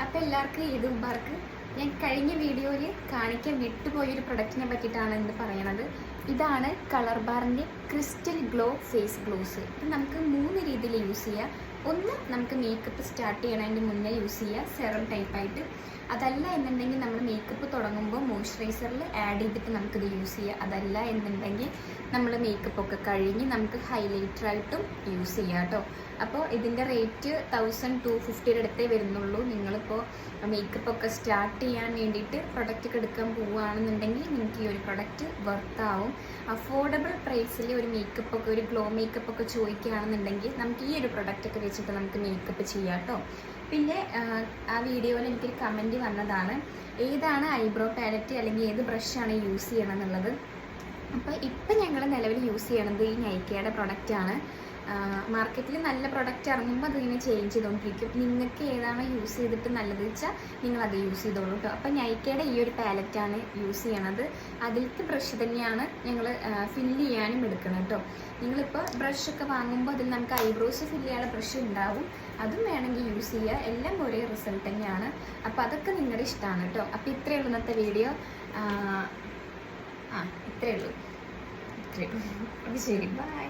അപ്പോൾ എല്ലാവർക്കും ഈദ് മുബാറക്ക്. ഞാൻ കഴിഞ്ഞ വീഡിയോയിൽ കാണിക്കാൻ വിട്ടുപോയൊരു പ്രൊഡക്റ്റിനെ പറ്റിയിട്ടാണ് ഇന്ന് പറയണത്. ഇതാണ് കളർ ബാറിൻ്റെ ക്രിസ്റ്റൽ ഗ്ലോ ഫേസ് ഗ്ലോസ്. ഇത് നമുക്ക് 3 രീതിയിൽ യൂസ് ചെയ്യാം. ഒന്ന്, നമുക്ക് മേക്കപ്പ് സ്റ്റാർട്ട് ചെയ്യണതിൻ്റെ മുന്നേ യൂസ് ചെയ്യുക, സെറം ടൈപ്പായിട്ട്. അതല്ല എന്നുണ്ടെങ്കിൽ നമ്മൾ മേക്കപ്പ് തുടങ്ങുമ്പോൾ മോയ്സ്ചറൈസറിൽ ആഡ് ചെയ്തിട്ട് നമുക്കിത് യൂസ് ചെയ്യാം. അതല്ല എന്നുണ്ടെങ്കിൽ നമ്മൾ മേക്കപ്പൊക്കെ കഴിഞ്ഞ് നമുക്ക് ഹൈലൈറ്ററായിട്ടും യൂസ് ചെയ്യാം കേട്ടോ. അപ്പോൾ ഇതിൻ്റെ റേറ്റ് 1250 അടുത്തേ വരുന്നുള്ളൂ. നിങ്ങളിപ്പോൾ മേക്കപ്പൊക്കെ സ്റ്റാർട്ട് ചെയ്യാൻ വേണ്ടിയിട്ട് പ്രൊഡക്റ്റ് എടുക്കാൻ പോവുകയാണെന്നുണ്ടെങ്കിൽ നിങ്ങൾക്ക് ഈ ഒരു പ്രൊഡക്റ്റ് വർത്താവും. അഫോർഡബിൾ പ്രൈസിൽ ഒരു മേക്കപ്പൊക്കെ, ഒരു ഗ്ലോ മേക്കപ്പൊക്കെ ചോദിക്കുകയാണെന്നുണ്ടെങ്കിൽ നമുക്ക് ഈ ഒരു പ്രൊഡക്റ്റൊക്കെ വെച്ചിട്ട് നമുക്ക് മേക്കപ്പ് ചെയ്യാം കേട്ടോ. പിന്നെ ആ വീഡിയോയിൽ എനിക്കൊരു കമൻറ്റ് വന്നതാണ്, ഏതാണ് ഐബ്രോ പാലറ്റ് അല്ലെങ്കിൽ ഏത് ബ്രഷാണ് യൂസ് ചെയ്യണം എന്നുള്ളത്. അപ്പോൾ ഇപ്പം ഞങ്ങൾ നിലവിൽ യൂസ് ചെയ്യണത് ഈ നൈക്കയുടെ പ്രൊഡക്റ്റാണ്. മാർക്കറ്റിൽ നല്ല പ്രൊഡക്റ്റ് ഇറങ്ങുമ്പോൾ അതിങ്ങനെ ചേഞ്ച് ചെയ്തുകൊണ്ടിരിക്കും. നിങ്ങൾക്ക് ഏതാണോ യൂസ് ചെയ്തിട്ട് നല്ലത് വെച്ചാൽ നിങ്ങളത് യൂസ് ചെയ്തോളൂ കേട്ടോ. അപ്പോൾ നൈക്കയുടെ ഈ ഒരു പാലറ്റാണ് യൂസ് ചെയ്യണത്. അതിലേക്ക് ബ്രഷ് തന്നെയാണ് ഞങ്ങൾ ഫില്ല് ചെയ്യാനും എടുക്കണം കേട്ടോ. നിങ്ങളിപ്പോൾ ബ്രഷൊക്കെ വാങ്ങുമ്പോൾ അതിൽ നമുക്ക് ഐബ്രോസ് ഫില്ല് ചെയ്യാനുള്ള ബ്രഷ് ഉണ്ടാവും, അതും വേണമെങ്കിൽ യൂസ് ചെയ്യുക. എല്ലാം ഒരേ റിസൾട്ട് തന്നെയാണ്. അപ്പോൾ അതൊക്കെ നിങ്ങളുടെ ഇഷ്ടമാണ് കേട്ടോ. അപ്പോൾ ഇത്രയേ ഉള്ളൂ ഇന്നത്തെ വീഡിയോ. ഇത്രയേ ഉള്ളൂ. അപ്പോൾ ശരി, ബൈ.